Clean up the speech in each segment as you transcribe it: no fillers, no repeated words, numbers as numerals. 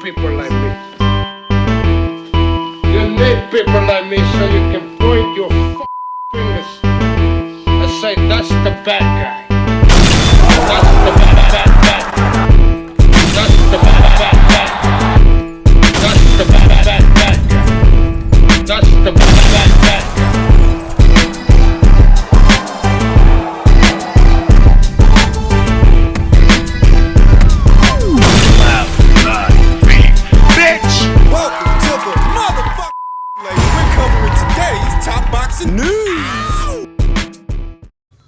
people like me. You need people like me so you can point your fingers and say, that's the bad guy. That's the bad guy. That's the bad guy. That's the bad guy. That's the bad guy.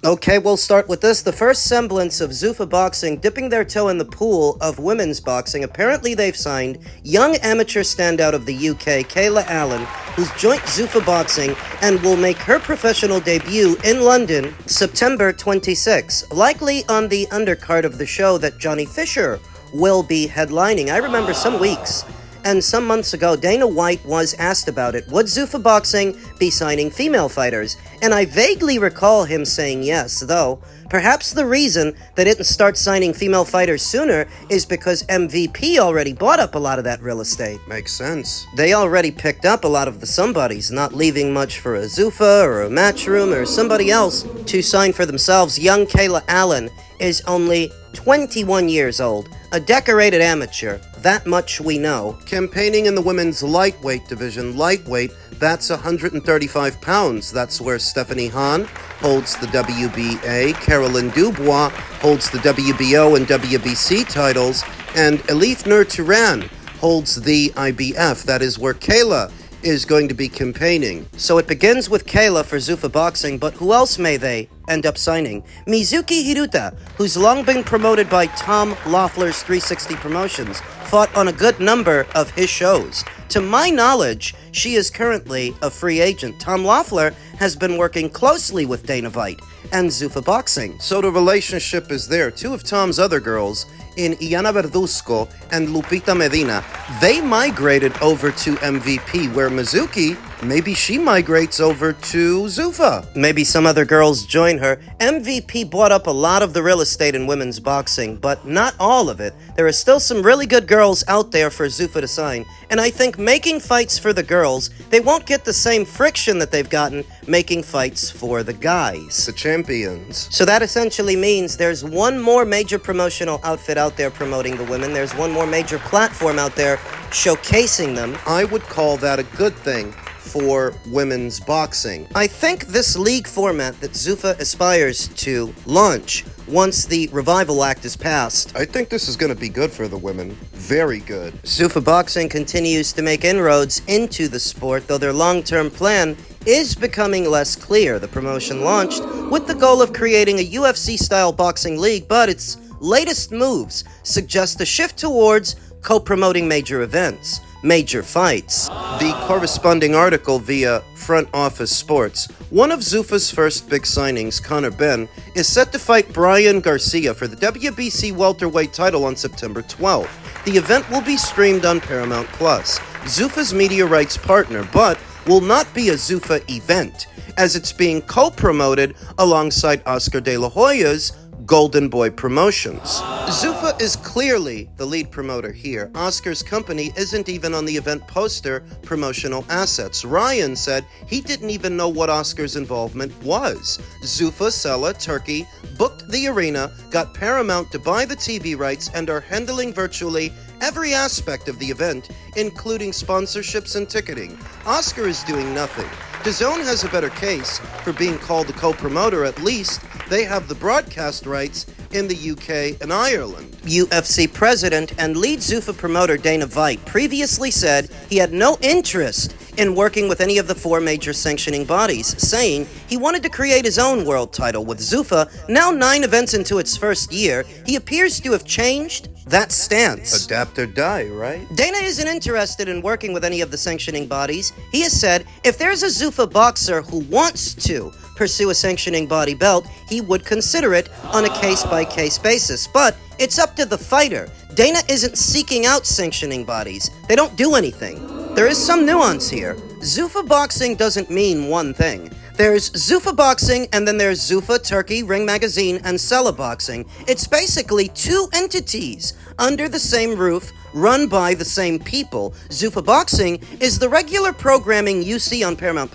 Okay, we'll start with this. The first semblance of Zuffa Boxing dipping their toe in the pool of women's boxing. Apparently they've signed young amateur standout of the UK, Kayla Allen, who's joined Zuffa Boxing and will make her professional debut in London September 26, likely on the undercard of the show that Johnny Fisher will be headlining. I remember some weeks and some months ago, Dana White was asked about it. Would Zuffa Boxing be signing female fighters? And I vaguely recall him saying yes, though perhaps the reason they didn't start signing female fighters sooner is because MVP already bought up a lot of that real estate. Makes sense. They already picked up a lot of the somebodies, not leaving much for a Zuffa or a Matchroom or somebody else to sign for themselves. Young Kayla Allen is only 21 years old, a decorated amateur. That much we know. Campaigning in the women's lightweight division. Lightweight, that's 135 pounds. That's where Stephanie Hahn holds the WBA, Caroline Dubois holds the WBO and WBC titles, and Elif Nur Turan holds the IBF. That is where Kayla is going to be campaigning. So it begins with Kayla for Zuffa Boxing, but who else may they end up signing? Mizuki Hiruta, who's long been promoted by Tom Loeffler's 360 Promotions, fought on a good number of his shows. To my knowledge, she is currently a free agent. Tom Loeffler has been working closely with Dana White and Zuffa Boxing. So the relationship is there. Two of Tom's other girls, in Iana Verduzco and Lupita Medina, they migrated over to MVP, where Mizuki, maybe she migrates over to Zuffa. Maybe some other girls join her. MVP bought up a lot of the real estate in women's boxing, but not all of it. There are still some really good girls out there for Zuffa to sign, and I think making fights for the girls, they won't get the same friction that they've gotten making fights for the guys. The champions. So that essentially means there's one more major promotional outfit out there promoting the women. There's one more major platform out there showcasing them. I would call that a good thing for women's boxing. I think this league format that Zuffa aspires to launch once the Revival Act is passed, I think this is going to be good for the women. Very good. Zuffa Boxing continues to make inroads into the sport, though their long-term plan is becoming less clear. The promotion launched with the goal of creating a UFC-style boxing league, but its latest moves suggest a shift towards co-promoting major events, major fights. The corresponding article via Front Office Sports. One of Zuffa's first big signings, Conor Benn, is set to fight Brian Garcia for the WBC welterweight title on September 12th. The event will be streamed on Paramount+, Zuffa's media rights partner, but will not be a Zuffa event, as it's being co-promoted alongside Oscar De La Hoya's Golden Boy Promotions. Zuffa is clearly the lead promoter here. Oscar's company isn't even on the event poster promotional assets. Ryan said he didn't even know what Oscar's involvement was. Zuffa, Sella, Turkey booked the arena, got Paramount to buy the TV rights, and are handling virtually every aspect of the event, including sponsorships and ticketing. Oscar is doing nothing. DAZN has a better case for being called a co-promoter. At least they have the broadcast rights in the UK and Ireland. UFC president and lead Zuffa promoter Dana White previously said he had no interest in working with any of the four major sanctioning bodies, saying he wanted to create his own world title. With Zuffa now 9 events into its first year, he appears to have changed that stance. Adapt or die, right? Dana isn't interested in working with any of the sanctioning bodies. He has said if there's a Zuffa boxer who wants to pursue a sanctioning body belt, he would consider it on a case-by-case basis. But it's up to the fighter. Dana isn't seeking out sanctioning bodies. They don't do anything. There is some nuance here. Zuffa boxing doesn't mean one thing. There's Zuffa Boxing, and then there's Zuffa, Turkey, Ring Magazine, and Sella Boxing. It's basically two entities under the same roof, run by the same people. Zuffa Boxing is the regular programming you see on Paramount+.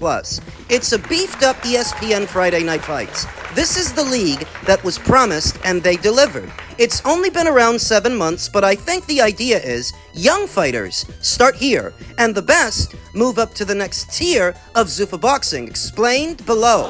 It's a beefed-up ESPN Friday Night Fights. This is the league that was promised, and they delivered. It's only been around 7 months, but I think the idea is young fighters start here, and the best move up to the next tier of Zuffa Boxing, explained below.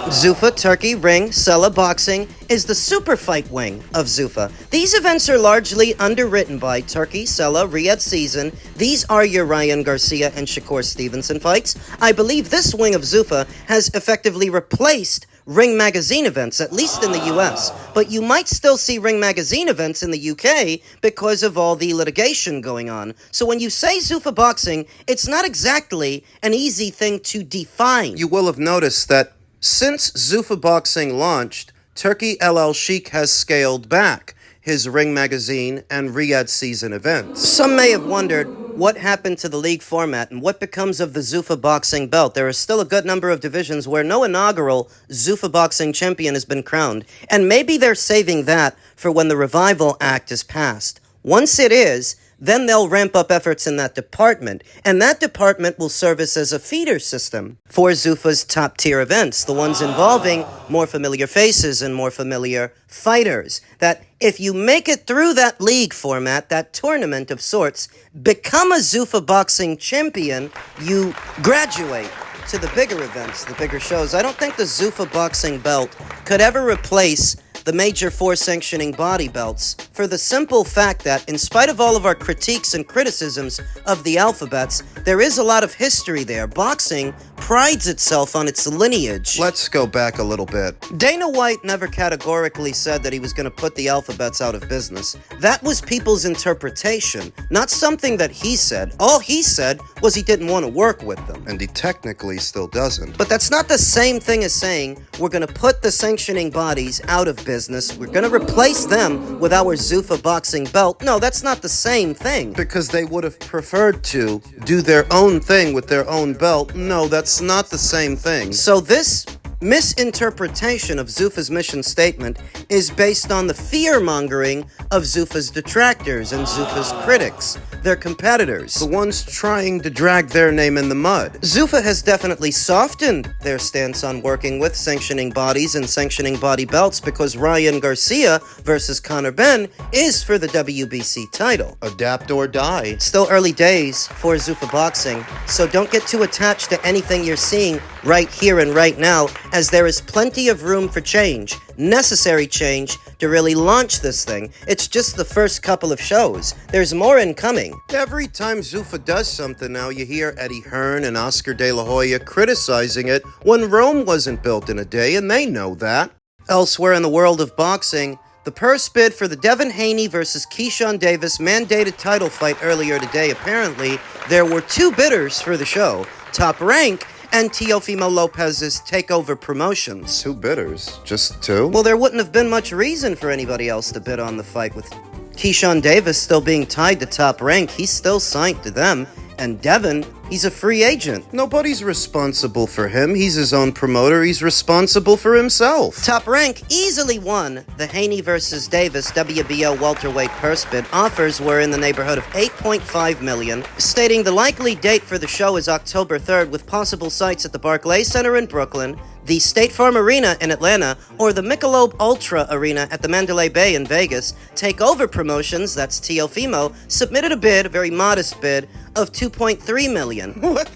Zuffa, Turkey, Ring, Sella Boxing is the super fight wing of Zuffa. These events are largely underwritten by Turkey, Sella, Riyadh Season. These are your Ryan Garcia and Shakur Stevenson fights. I believe this wing of Zuffa has effectively replaced Ring Magazine events, at least in the US. But you might still see Ring Magazine events in the UK because of all the litigation going on. So when you say Zuffa Boxing, it's not exactly an easy thing to define. You will have noticed that since Zuffa Boxing launched, Turkey LL Sheikh has scaled back his Ring Magazine and Riyadh Season events. Some may have wondered what happened to the league format and what becomes of the Zuffa Boxing belt. There are still a good number of divisions where no inaugural Zuffa Boxing champion has been crowned, and maybe they're saving that for when the Revival Act is passed. Once it is, then they'll ramp up efforts in that department, and that department will service as a feeder system for Zuffa's top-tier events, the ones involving more familiar faces and more familiar fighters, that if you make it through that league format, that tournament of sorts, become a Zuffa Boxing champion, you graduate to the bigger events, the bigger shows. I don't think the Zuffa Boxing belt could ever replace the major four sanctioning body belts, for the simple fact that, in spite of all of our critiques and criticisms of the alphabets, there is a lot of history there. Boxing prides itself on its lineage. Let's go back a little bit. Dana White never categorically said that he was going to put the alphabets out of business. That was people's interpretation, not something that he said. All he said was he didn't want to work with them. And he technically still doesn't. But that's not the same thing as saying we're going to put the sanctioning bodies out of business. We're going to replace them with our Zuffa Boxing belt. No, that's not the same thing. Because they would have preferred to do their own thing with their own belt. No, that's not the same thing. So this misinterpretation of Zuffa's mission statement is based on the fear-mongering of Zuffa's detractors and Zuffa's critics, their competitors. The ones trying to drag their name in the mud. Zuffa has definitely softened their stance on working with sanctioning bodies and sanctioning body belts because Ryan Garcia versus Conor Benn is for the WBC title. Adapt or die. Still early days for Zuffa Boxing, so don't get too attached to anything you're seeing right here and right now, as there is plenty of room for change, necessary change, to really launch this thing. It's just the first couple of shows. There's more incoming. Every time Zuffa does something now, you hear Eddie Hearn and Oscar De La Hoya criticizing it when Rome wasn't built in a day, and they know that. Elsewhere in the world of boxing, the purse bid for the Devin Haney versus Keyshawn Davis mandated title fight earlier today. Apparently, there were two bidders for the show, Toprank and Teofimo Lopez's Takeover Promotions. Two bidders? Just two? Well, there wouldn't have been much reason for anybody else to bid on the fight, with Keyshawn Davis still being tied to Top Rank. He's still signed to them. And Devin, he's a free agent. Nobody's responsible for him. He's his own promoter. He's responsible for himself. Top Rank easily won the Haney versus Davis WBO welterweight purse bid. Offers were in the neighborhood of $8.5 million, stating the likely date for the show is October 3rd, with possible sites at the Barclays Center in Brooklyn, the State Farm Arena in Atlanta, or the Michelob Ultra Arena at the Mandalay Bay in Vegas. Takeover Promotions, that's Teofimo, submitted a bid, a very modest bid, of $2.3 million. What?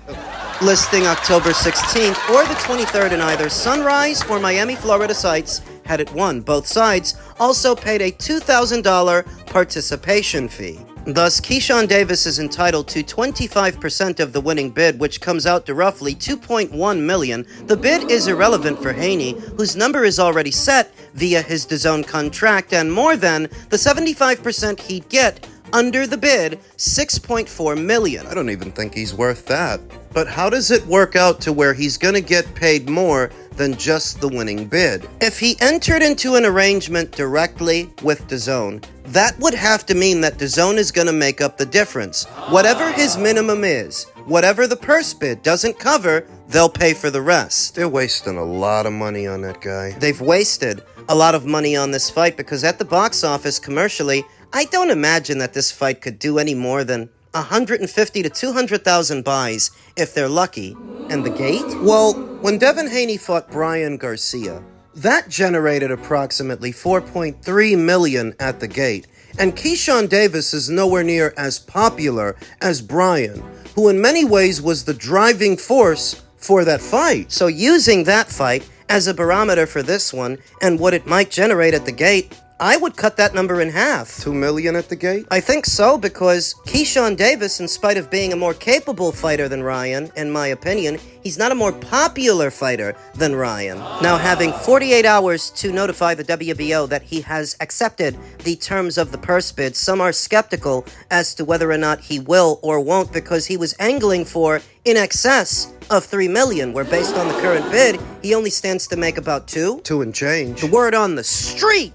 Listing October 16th or the 23rd in either Sunrise or Miami, Florida sites had it won. Both sides also paid a $2,000 participation fee. Thus, Keyshawn Davis is entitled to 25% of the winning bid, which comes out to roughly $2.1 million. The bid is irrelevant for Haney, whose number is already set via his DAZN contract, and more than the 75% he'd get under the bid, $6.4 million. I don't even think he's worth that. But how does it work out to where he's gonna get paid more than just the winning bid? If he entered into an arrangement directly with DAZN, that would have to mean that DAZN is gonna make up the difference. Whatever his minimum is, whatever the purse bid doesn't cover, they'll pay for the rest. They're wasting a lot of money on that guy. They've wasted a lot of money on this fight because at the box office commercially, I don't imagine that this fight could do any more than 150 to 200,000 buys if they're lucky. And the gate? Well, when Devin Haney fought Brian Garcia, that generated approximately 4.3 million at the gate. And Keyshawn Davis is nowhere near as popular as Brian, who in many ways was the driving force for that fight. So using that fight as a barometer for this one and what it might generate at the gate, I would cut that number in half. 2 million at the gate? I think so, because Keyshawn Davis, in spite of being a more capable fighter than Ryan, in my opinion, he's not a more popular fighter than Ryan. Now, having 48 hours to notify the WBO that he has accepted the terms of the purse bid, some are skeptical as to whether or not he will or won't, because he was angling for in excess of 3 million, where based on the current bid, he only stands to make about 2. 2 and change. The word on the street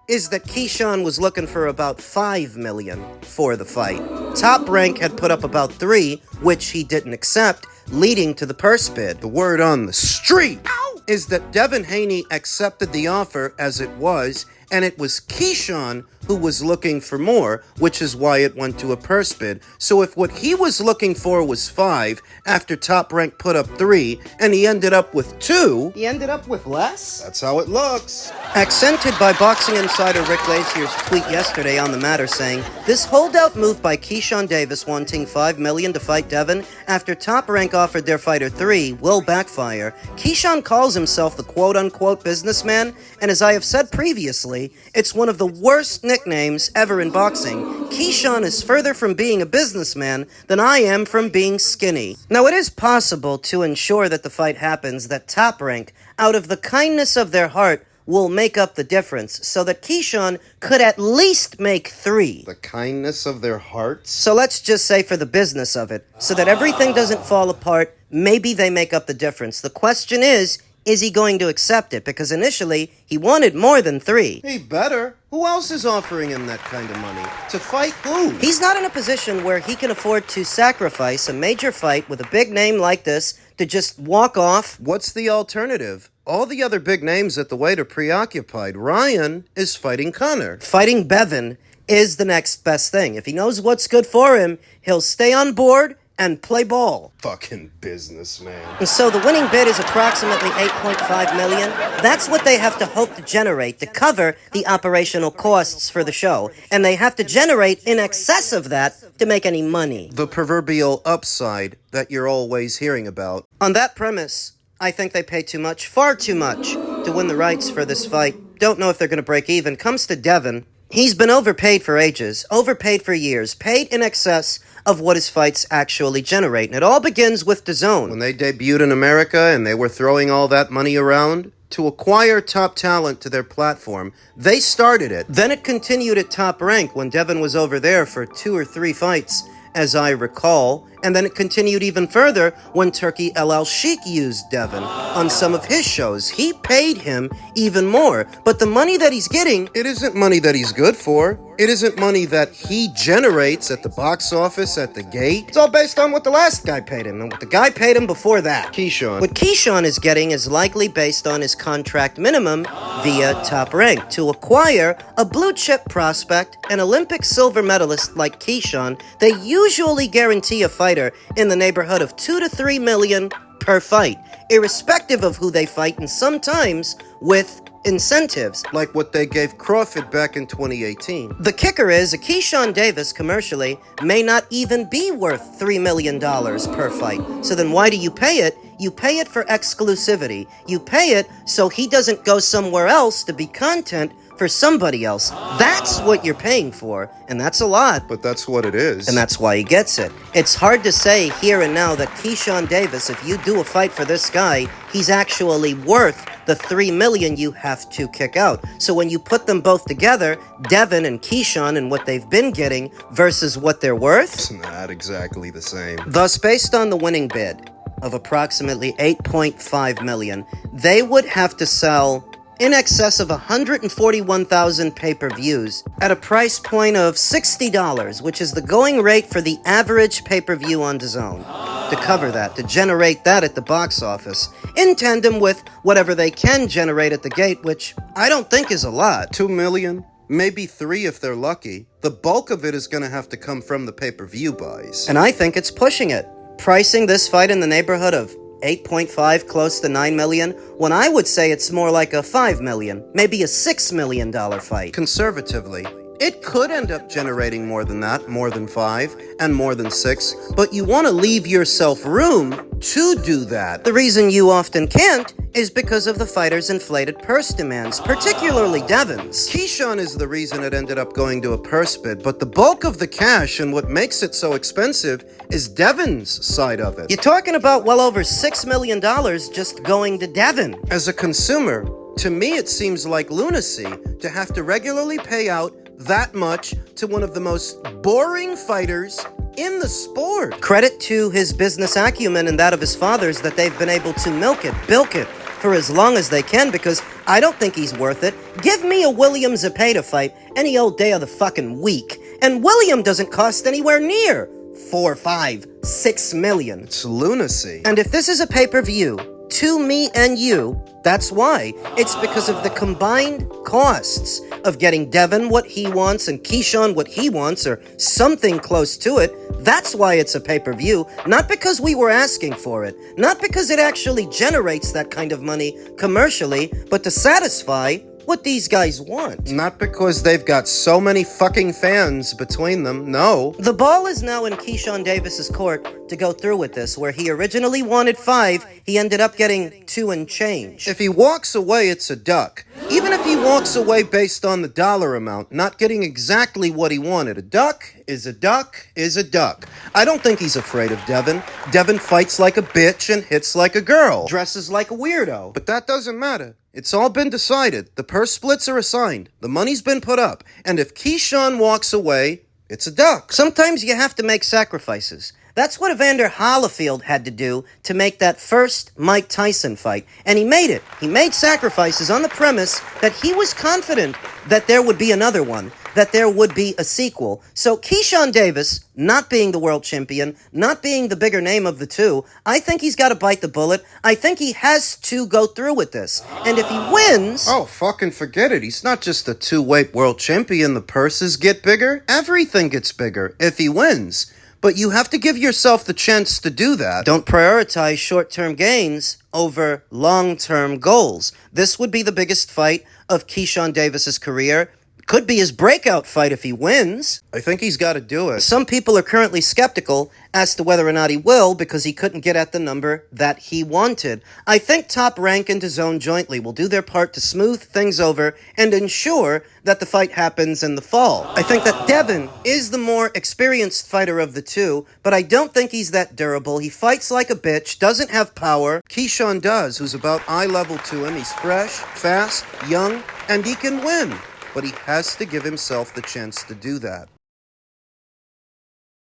is that Keyshawn was looking for about 5 million for the fight. Top Rank had put up about 3, which he didn't accept, leading to the purse bid. The word on the street is that Devin Haney accepted the offer as it was, and it was Keyshawn who was looking for more, which is why it went to a purse bid. So if what he was looking for was 5, after Top Rank put up 3, and he ended up with 2... He ended up with less? That's how it looks. Accented by boxing insider Rick Lazier's tweet yesterday on the matter saying, this holdout move by Keyshawn Davis wanting 5 million to fight Devin after Top Rank offered their fighter 3 will backfire. Keyshawn calls himself the quote-unquote businessman, and as I have said previously, it's one of the worst nicknames ever in boxing. Keyshawn is further from being a businessman than I am from being skinny. Now, it is possible to ensure that the fight happens that Top Rank, out of the kindness of their heart, will make up the difference so that Keyshawn could at least make 3. The kindness of their hearts? So let's just say for the business of it, so that everything doesn't fall apart, maybe they make up the difference. The question is he going to accept it? Because initially, he wanted more than 3. He better. Who else is offering him that kind of money? To fight who? He's not in a position where he can afford to sacrifice a major fight with a big name like this to just walk off. What's the alternative? All the other big names at the weight are preoccupied. Ryan is fighting Connor. Fighting Bevan is the next best thing. If he knows what's good for him, he'll stay on board and play ball. Fucking businessman. And so the winning bid is approximately 8.5 million. That's what they have to hope to generate to cover the operational costs for the show. And they have to generate in excess of that to make any money. The proverbial upside that you're always hearing about. On that premise, I think they pay too much, far too much, to win the rights for this fight. Don't know if they're going to break even. Comes to Devin. He's been overpaid for ages, overpaid for years, paid in excess of what his fights actually generate. And it all begins with DAZN. When they debuted in America and they were throwing all that money around to acquire top talent to their platform, they started it. Then it continued at Top Rank when Devin was over there for 2 or 3 fights, as I recall. And then it continued even further when Turkey El Sheikh used Devin on some of his shows. He paid him even more. But the money that he's getting... It isn't money that he's good for. It isn't money that he generates at the box office, at the gate. It's all based on what the last guy paid him and what the guy paid him before that. Keyshawn. What Keyshawn is getting is likely based on his contract minimum via Top Rank. To acquire a blue-chip prospect, an Olympic silver medalist like Keyshawn, they usually guarantee a fighter in the neighborhood of 2 to 3 million per fight, irrespective of who they fight, and sometimes with incentives. Like what they gave Crawford back in 2018. The kicker is a Keyshawn Davis commercially may not even be worth $3 million per fight. So then why do you pay it? You pay it for exclusivity. You pay it so he doesn't go somewhere else to be content for somebody else. That's what you're paying for, and that's a lot. But that's what it is. And that's why he gets it. It's hard to say here and now that Keyshawn Davis, if you do a fight for this guy, he's actually worth the $3 million you have to kick out. So when you put them both together, Devin and Keyshawn and what they've been getting versus what they're worth, it's not exactly the same. Thus, based on the winning bid of approximately 8.5 million, they would have to sell in excess of 141,000 pay-per-views at a price point of $60, which is the going rate for the average pay-per-view on DAZN. to cover that, to generate that at the box office, in tandem with whatever they can generate at the gate, which I don't think is a lot. 2 million? Maybe 3 if they're lucky. The bulk of it is going to have to come from the pay-per-view buys. And I think it's pushing it. Pricing this fight in the neighborhood of 8.5, close to 9 million, when I would say it's more like a 5 million, maybe a $6 million fight. Conservatively, it could end up generating more than that, more than 5, and more than 6, but you want to leave yourself room to do that. The reason you often can't is because of the fighter's inflated purse demands, particularly Devin's. Keyshawn is the reason it ended up going to a purse bid, but the bulk of the cash and what makes it so expensive is Devin's side of it. You're talking about well over $6 million just going to Devin. As a consumer, to me it seems like lunacy to have to regularly pay out that much to one of the most boring fighters in the sport. Credit to his business acumen and that of his father's that they've been able to milk it for as long as they can, because I don't think he's worth it. Give me a William Zepeda fight any old day of the fucking week, and William doesn't cost anywhere near 4, 5, 6 million. It's lunacy. And if this is a pay-per-view, to me and you, that's why. It's because of the combined costs of getting Devin what he wants and Keyshawn what he wants, or something close to it. That's why it's a pay-per-view, not because we were asking for it, not because it actually generates that kind of money commercially, but to satisfy what these guys want. Not because they've got so many fucking fans between them, no. The ball is now in Keyshawn Davis's court to go through with this, where he originally wanted 5, he ended up getting 2 and change. If he walks away, it's a duck. Even if he walks away based on the dollar amount, not getting exactly what he wanted. A duck is a duck is a duck. I don't think he's afraid of Devin. Devin fights like a bitch and hits like a girl. Dresses like a weirdo. But that doesn't matter. It's all been decided. The purse splits are assigned. The money's been put up. And if Keyshawn walks away, it's a duck. Sometimes you have to make sacrifices. That's what Evander Holyfield had to do to make that first Mike Tyson fight. And he made it. He made sacrifices on the premise that he was confident that there would be another one, that there would be a sequel. So Keyshawn Davis, not being the world champion, not being the bigger name of the two, I think he's got to bite the bullet. I think he has to go through with this. And if he wins... Oh, fucking forget it. He's not just a 2-weight world champion. The purses get bigger. Everything gets bigger if he wins. But you have to give yourself the chance to do that. Don't prioritize short-term gains over long-term goals. This would be the biggest fight of Keyshawn Davis's career. Could be his breakout fight if he wins. I think he's got to do it. Some people are currently skeptical as to whether or not he will because he couldn't get at the number that he wanted. I think Toprank and DAZN jointly will do their part to smooth things over and ensure that the fight happens in the fall. I think that Devin is the more experienced fighter of the two, but I don't think he's that durable. He fights like a bitch, doesn't have power. Keyshawn does, who's about eye level to him. He's fresh, fast, young, and he can win. But he has to give himself the chance to do that.